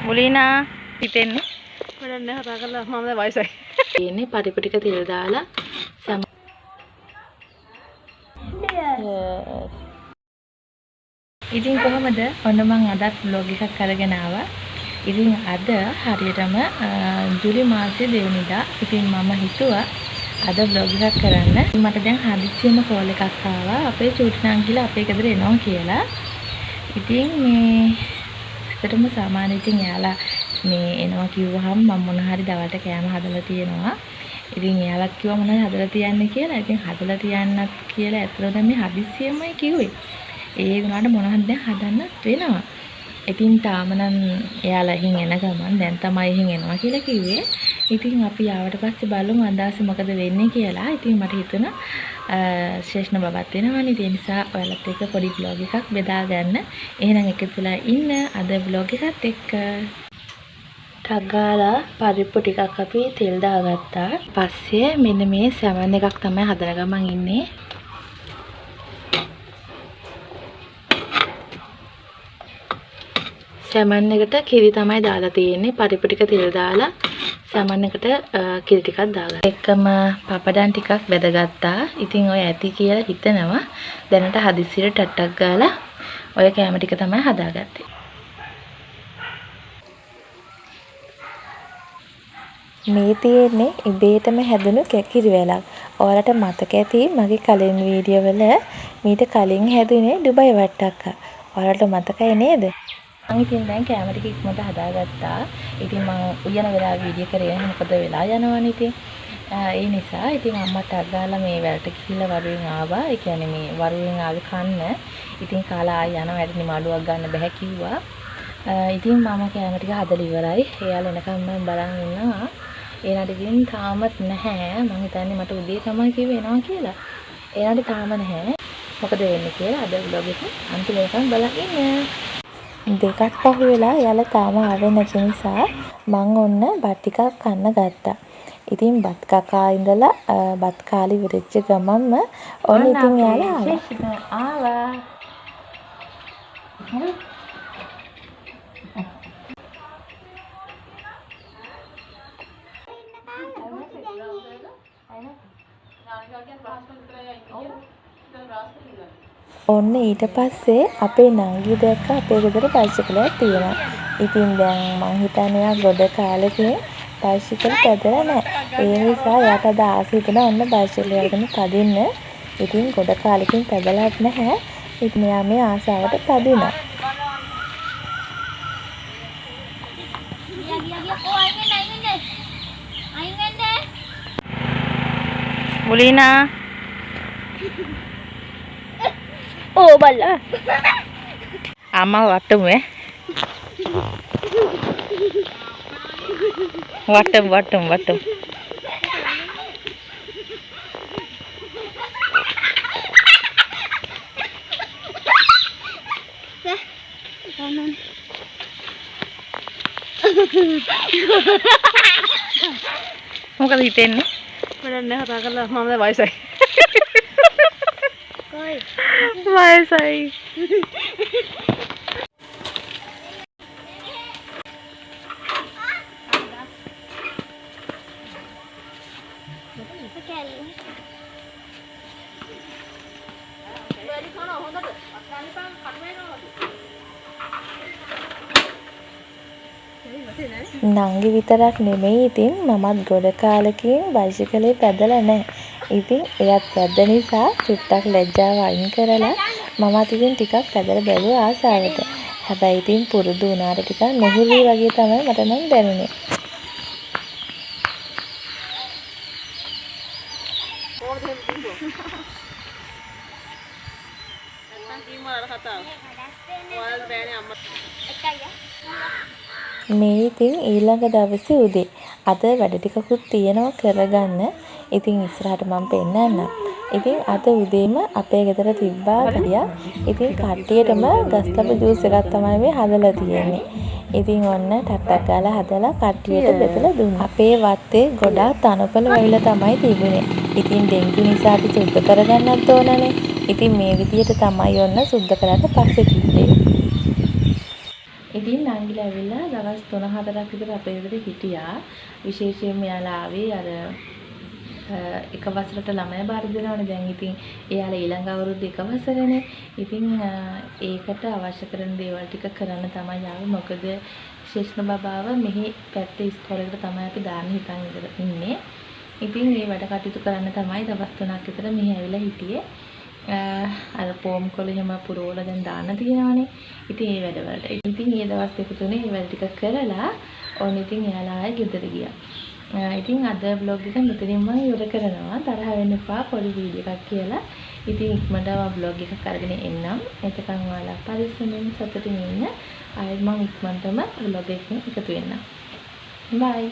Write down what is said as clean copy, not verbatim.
මුලිනා හිතෙන්නේ වැඩක් නැහැ කතා කරලා මම දැන් වයසයි. ඉන්නේ පරිප්පු ටික තෙල් දාලා ඉතින් කොහමද? ඔන්න මම අදත් vlog එකක් අරගෙන ආවා. ඉතින් අද හරියටම ජූලි මාසයේ දෙවෙනිදා. ඉතින් මම හිතුවා අද vlog එකක් කරන්න. මට දැන් හදිස්සියෙම කෝල් එකක් ආවා. අපේ චූටි නංගිලා අපේ ගෙදර එනවා කියලා. ඉතින් මේ ඇත්තටම සාමාන්‍ය ඉතින් එයාලා මේ එනවා කිව්වහම මම මොන හරි දවල්ට කෑම හදලා තියෙනවා. ඉතින් එයාලත් කිව්වා මොනවද හදලා තියන්නේ කියලා. ඉතින් හදලා තියන්නත් කියලා ඇත්තටම මේ හදිස්සියෙමයි කිව්වේ. ඒ වුණාට මොනවද දැන් හදන්නත් වෙනවා. ඉතින් තාම නම් එයාලා එහෙන් එන ගමන් දැන් තමයි එහෙන් එනවා කියලා කිව්වේ. ඉතින් අපි ආවට පස්සේ බලමු අදාස මොකද වෙන්නේ කියලා. ඉතින් මට හිතුණා ශේෂ්ණ බබත් වෙනවනේ. ඒ නිසා ඔයාලත් එක්ක පොඩි vlog එකක් බෙදා ගන්න. එහෙනම් එකතු වෙලා ඉන්න අද vlog එකත් එක්ක. ටග්ගාලා පරිප්පු ටිකක් අපි තෙල් දාගත්තා. පස්සේ මෙන්න මේ සැමන් එකක් තමයි හදන ගමන් ඉන්නේ. සැමන් එකට කිරි තමයි දාලා තියෙන්නේ. පරිප්පු ටික තෙල් දාලා සැමන් එකට කිරි ටිකක් දාගත්තා. එක්කම පපඩම් ටිකක් බෙදගත්තා. ඉතින් ඔය ඇති කියලා හිතනවා. දැනට හදිස්සියට ටට්ටක් ගාලා ඔය කැම ටික තමයි හදාගත්තේ. මේ තියෙන්නේ ඉබේටම හැදුණු කිරි වැලක්. ඔයාලට මතක ඇති මගේ කලින් වීඩියෝ වල මීට කලින් හැදුනේ ඩුබයි වට්ටක්කා. ඔයාලට මතකයි නේද? මම ඉතින් දැන් කැම ටික ඉක්මනට හදාගත්තා. ඉතින් මම උයන වෙලා වීඩියෝ කරේ නැහැ මොකද වෙලා යනවනේ ඉතින්. ඒ නිසා ඉතින් අම්මට අගාලා මේ වැලට ගිහිල්ලා වරුවෙන් ආවා. ඒ කියන්නේ මේ වරුවෙන් ආවේ කන්න. ඉතින් කාලා ආය යන වැඩි නිමාඩුවක් ගන්න බෑ කිව්වා. ඉතින් මම කැම ටික හදලා ඉවරයි. එයාලා එනකම් මම බලන් ඉන්නවා. ඒනට ගින් තාමත් නැහැ. මම හිතන්නේ මට උදේ තමයි කිව්වේ එනවා කියලා. ඒනට තාම නැහැ. මොකද වෙන්නේ කියලා අද vlog එක අන්තිම වෙනකම් බලන් ඉන්න. දෙකක් පහු වෙලා එයාලා තාම ආවේ නැති නිසා මම ඔන්න බත් ටිකක් කන්න ගත්තා. ඉතින් බත් කකා ඉඳලා බත් කාලි විරච්ච ගමන්ම ඔන්න ඉතින් එයාලා ආවා. ඔන්න ඊට පස්සේ අපේ නංගි දැක්ක අපේ ගෙදර බයිසිකලයක් තියෙනවා. ඉතින් දැන් මං හිතන්නේ එයා ගොඩ කාලෙකින් බයිසිකල් පැදලා නැහැ. ඒ නිසා එයාට අද ආස හිතුණා ඔන්න බයිසිකල් එකගෙන පදින්න. ඉතින් ගොඩ කාලෙකින් පැදලත් නැහැ. ඉතින් එයා මේ ආසාවට පදිනවා. මුලිනා oh bala ama wattum wattum මොකද හිතෙන්නේ වැඩක් නැහැ කතා කරලා මම දැන් වයසයි. වයසයි. නංගි විතරක් නෙමෙයි ඉතින් මමත් ගොඩ කාලෙකින් බයිසිකලේ පැදලා නැහැ. ඉතින් එයත් පැද්ද නිසා චුට්ටක් ලැජ්ජාව අයින් කරලා මමත් ඉතින් ටිකක් පැදලා බැලුවා ආසාවට. හැබැයි ඉතින් පුරුදු වුණාට ටිකක් නොහුරුයි වගේ තමයි මට නම් දැනුනේ. මේ ඉතින් ඊළඟ දවසේ උදේ අද වැඩ ටිකකුත් තියෙනවා කරගන්න. ඉතින් ඉස්සරහට මම පෙන්නන්නම්. ඉතින් අද උදේම අපේ ගෙදර තිබ්බා ගියා. ඉතින් කට්ටියටම ගස්තබ ජූස් එකක් තමයි මේ හදලා තියෙන්නේ. ඉතින් ඔන්න ටට්ටක් ගාලා හදලා කට්ටියට බෙදලා දුන්නා. අපේ වත්තේ ගොඩාක් තනකොළ වැවිලා තමයි තිබුණේ. ඉතින් ඩෙන්ගු නිසා අපි සුද්ධ කරගන්නත් ඕනනේ. ඉතින් මේ විදියට තමයි ඔන්න සුද්ධ කරලා පස්සේ තිබ්බේ. ඉතින් නංගිලා ඇවිල්ලා දවස් 3-4ක් විතර අපේ ගෙදර හිටියා. විශේෂයෙන්ම එයාලා ආවේ අර එක වසරට ළමයි බාර දෙනවනේ. දැන් ඉතින් එයාලා ඊළඟ අවුරුද්ද එක වසරනේ. ඉතින් ඒකට අවශ්‍ය කරන දේවල් ටික කරන්න තමයි ආවේ. මොකද ශේෂ්ණ බබාව මෙහි පැත්තේ ඉස්කෝලේකට තමයි අපි දාන්න හිතන් ඉන්නේ. ඉතින් මේ වැඩ කටයුතු කරන්න තමයි දවස් 3ක් විතර මෙහි ඇවිල්ලා හිටියේ. අර පෝම් කොළ එහෙම පුරවලා දැන් දාන්න තියෙනවනේ. ඉතින් ඒ වැඩවලට. ඉතින් මේ දවස් දෙක තුනේ මේ වැඩ ටික කරලා ඕන ඉතින් එයාලා ආයෙ ගෙදර ගියා. ඉතින් අද vlog එක මෙතනින් මම ඉවර කරනවා. තරහ වෙන්න එපා පොඩි වීඩියෝ එකක් කියලා. ඉතින් ඉක්මනට vlog එකක් අරගෙන එන්නම්. එතකන් ඔයාලා පරිස්සමෙන් සතුටින් ඉන්න. ආයෙත් මම ඉක්මනටම vlog එකකින් එකතු වෙන්නම්. bye.